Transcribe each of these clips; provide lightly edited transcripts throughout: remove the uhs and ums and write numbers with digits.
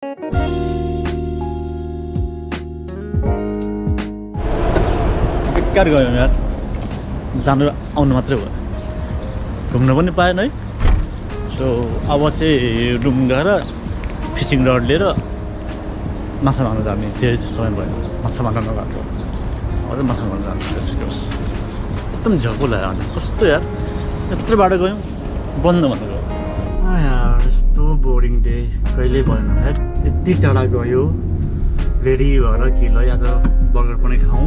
बेकार गयौँ यार जानु आउनु मात्रै भयो घुम्नु पनि पाएन है सो अब चाहिँ रुम गएर फिसिङ रड लिएर माछा मार्न जाने धेरै समय भयो माछा मार्न नगएको अझै माछा मार्न जानु एकदम झगो लाग्यो कस्तो यार यत्रो बाटो गयौँ बन्द भनेको यार यस्तो बोरिङ डे कहिल्यै भएन है यति टाढा गयो रेडी भएर कि ल आज बर्गर पनि खाउँ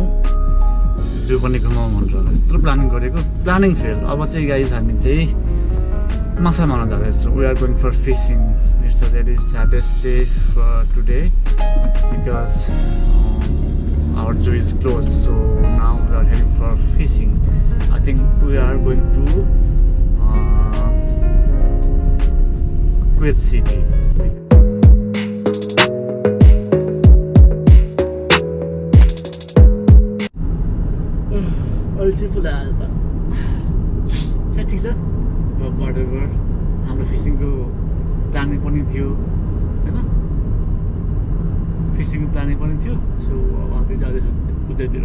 जू पनि घुमाउँ भनेर यत्रो प्लानिङ गरेको प्लानिङ फेल अब चाहिँ गाइज हामी चाहिँ माछा मार्न जाँदैछौँ we are going for fishing it's a very saddest day for today because our zoo is close so now we are heading for fishing I think we are going to Kuwait City. अल्छी पुरा आयो त ठिक छ whatever हाम्रो फिसिङको planning पनि थियो होइन फिसिङको प्लानिङ पनि थियो सो अब हामी जाँदैछौँ उतैतिर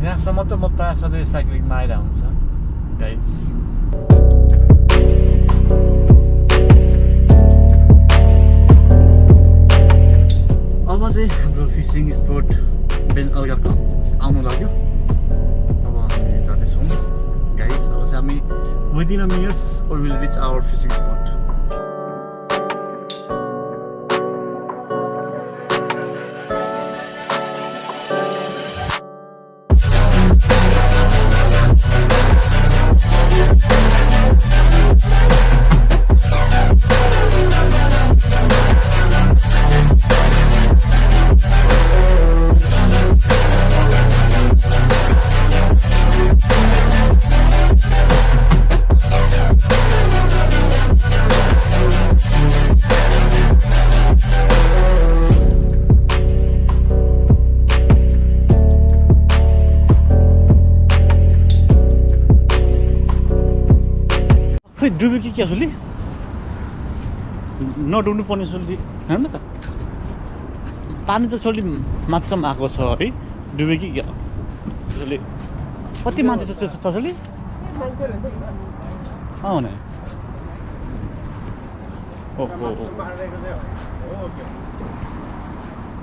यहाँसम्म त म प्रायः सधैँ साइक्लिङमा आइरहेको हुन्छ गाइज अब चाहिँ हाम्रो फिसिङ स्पोट बेलगाका आउनु लाग्यो अब हामी जाँदैछौँ गाइज अब चाहिँ हामी within a minutes we will reach our fishing spot खै डुब्यो कि क्या सोली नडुब्नु पर्ने सोली होइन त पानी त सोली माथिसम्म आएको छ है डुब्यो कि क्या सोली कति मान्छे छ सोली भने ओहो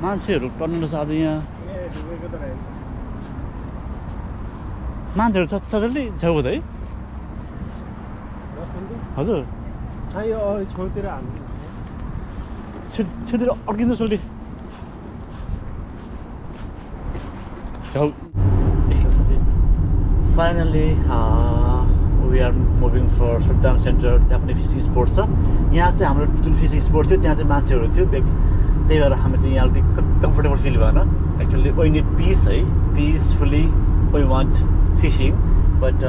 मान्छेहरू टर्नु रहेछ आज यहाँ मान्छेहरू छ सोली छेउ है हजुर छेउतिर हाल्नु छेउतिर अड्किन्छ सोली छेउ finally we are moving for Sultan center त्यहाँ पनि फिसिङ स्पोट छ यहाँ चाहिँ हाम्रो जुन फिसिङ स्पोट थियो त्यहाँ चाहिँ मान्छेहरू थियो त्यही भएर हामी चाहिँ यहाँ अलिक कम्फर्टेबल फिल भएन एक्चुअली वी निड पिस है peacefully we want fishing but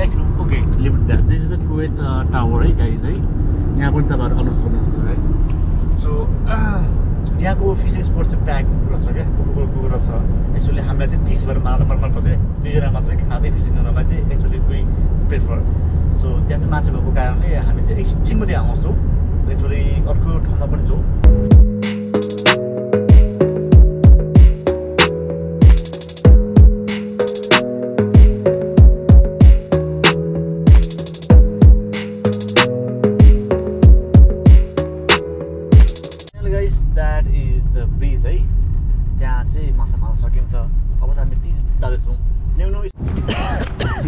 actually okay leave that this is a Kuwait tower है गाइज है यहाँ पनि तपाईँहरू आउनु सक्नुहुन्छ गाइज सो त्यहाँको फिसिङ स्पोट चाहिँ प्याक रहेछ क्या कुकुर रहेछ एक्चुअली हामीलाई चाहिँ पिस भएर मार्न मनपर्छ दुईजना मात्रै खाँदै फिसिङ गर्नलाई चाहिँ एक्चुअली वी प्रिफर सो त्यहाँ चाहिँ मान्छे भएको कारणले हामी चाहिँ एकछिन मात्रै आउँछौँ एक्चुअली अर्को ठाउँमा पनि जाउँ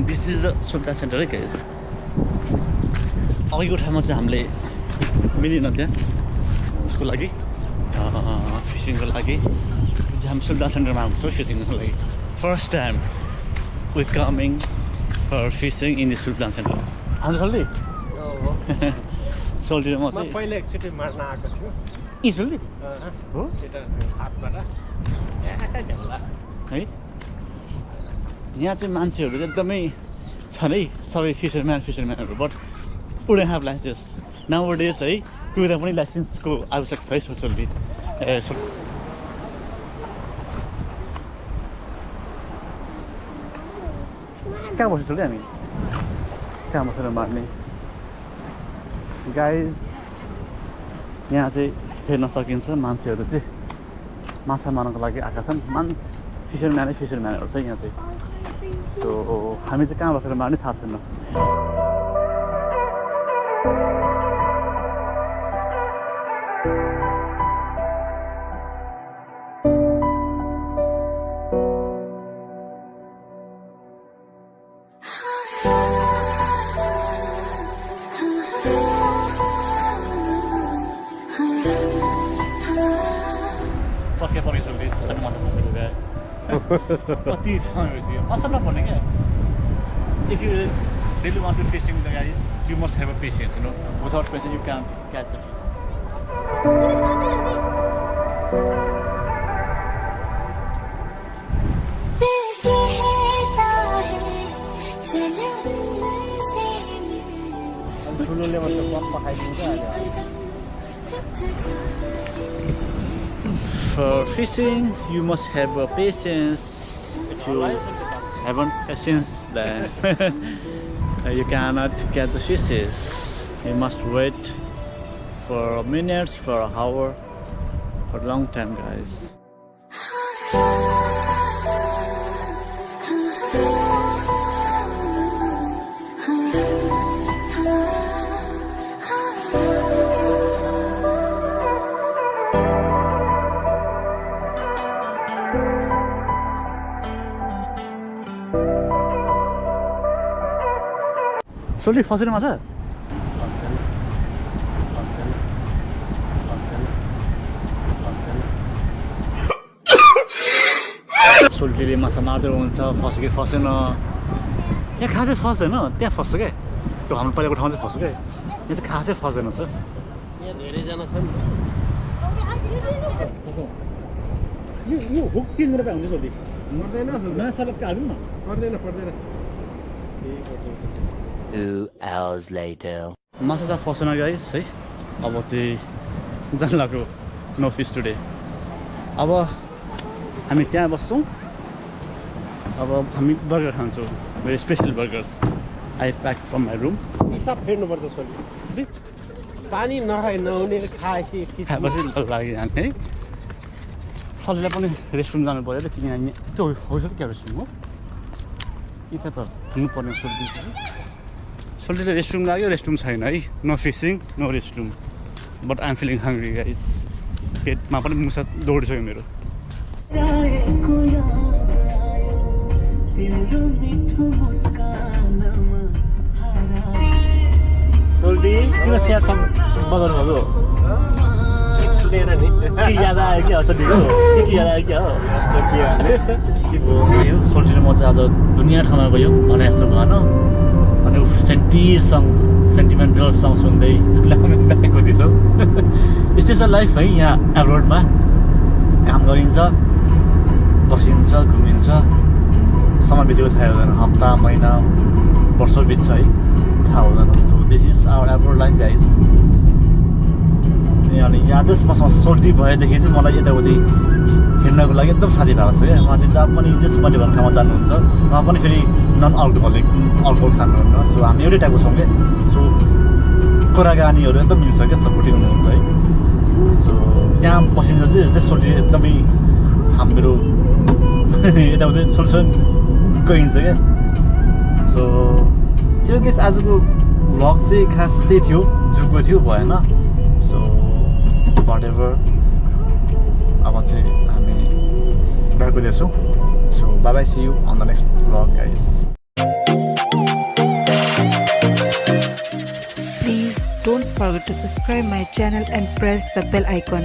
this is the Sultan centre है गाइस अघिको ठाउँमा चाहिँ हामीले मिलेन त्यहाँ उसको लागि फिसिङको लागि चाहिँ हामी सुल्तान सेन्टरमा आएको छौँ फिसिङको लागि first time we coming for fishing in the Sultan center हजुर सोल्टी सोल्टी र म चाहिँ पहिला एकचोटि मार्न आएको थियो यी सोल्टी हो हातबाट है यहाँ चाहिँ मान्छेहरू चाहिँ एकदमै छन् है सबै फिसरम्यानहरू but they have license nowadays है कुदा पनि लाइसेन्सको आवश्यकता छ है सोल्टी ए कहाँ बस्छ सोल्टी हामी कहाँ बसेर मार्ने गाइज यहाँ चाहिँ हेर्न सकिन्छ मान्छेहरू चाहिँ माछा मार्नको लागि आएका छन्। फिसरम्यानहरू छ यहाँ चाहिँ। सो हामी चाहिँ कहाँ बसेर मार्ने थाहा छैन। सके परिसक्यो त्यसरी मात्र बसेको क्या कति समय भइसक्यो असलमा भन्ने क्या if you really want to fishing the guys you must have a patience, you know, without patience you can't catch the fishes. ठुलोले मात्र बम पखाइदिन्छ अहिले For fishing, you must have a patience. If you haven't patience, then you cannot get the fishes. You must wait for minutes, for an hour, for a long time, guys. सोल्टी फसेन माछा सोल्टीले माछा मार्दै हुन्छ फस्यो कि फसेन यहाँ खासै फसेन त्यहाँ फस्छ क्या त्यो हाम्रो पहिलाको ठाउँ चाहिँ फस्छ क्या यहाँ चाहिँ खासै फसेन छ यहाँ धेरैजना छ नि यो हुक चेन्ज गरेर हुन्छ सोल्टी मर्दैन नयाँ सलपका हाल्नु न पर्दैन 2 hours later. माछा चाहिँ फसेन गाइस है अब चाहिँ जान लाग्यो नो फिस टुडे अब हामी त्यहाँ बस्छौँ अब हामी बर्गर खान्छौँ very special burgers I pack from my room पिसाब फेर्नुपर्छ सोल्टी पानी नहुने खाएपछि खाएपछि लाग्यो यहाँ है सजिलै पनि रेस्टरुम जानु पऱ्यो त किन यहाँ त्यो होटल क्या रेस्टरुम हो कि त हुनुपर्ने सोल्टीले रेस्टरुम लाग्यो रेस्टरुम छैन है no fishing no restroom but I'm feeling hungry guys पेटमा पनि मुसा दौडिसक्यो मेरो सोल्टी किन स्याडसँग बजाउनु भएको गीत सुनेर नि के याद आयो क्या सोल्टीको के याद आयो क्या हो सोल्टी र म चाहिँ आज दुनियाँ ठाउँमा गयो भने जस्तो भएन अनि सेन्टिमेन्टल सङ सुन्दै गएको थिएछौँ यस्तै छ लाइफ है यहाँ एब्रोडमा काम गरिन्छ बसिन्छ घुमिन्छ समय बितेको थाहा हुँदैन हप्ता महिना वर्ष बित्छ है थाहा हुँदैन so this is our abroad life guys अनि यादै मसँग सोल्टी भएदेखि चाहिँ मलाई यताउति हिँड्नको लागि एकदम साथी भएको छ क्या उहाँ चाहिँ जहाँ पनि जस मैले भन्ने ठाउँमा जानुहुन्छ उहाँ पनि फेरि नन अल्कोहल खानुहुन्न सो हामी एउटै टाइपको छौँ क्या सो कुराकानीहरू एकदम मिल्छ क्या सपोर्टिभ हुनुहुन्छ है सो त्यहाँ बसिन्छ चाहिँ जस्तै सोल्टी एकदमै हाम्रो यताउति सोल्सन गइन्छ क्या सो त्यो केस आजको भ्लग चाहिँ खास त्यही थियो जुको थियो भएन सो whatever अब चाहिँ हामी ब्याक हुँदैछौँ so bye bye see you on the next vlog guys Please don't forget to subscribe my channel and press the bell icon.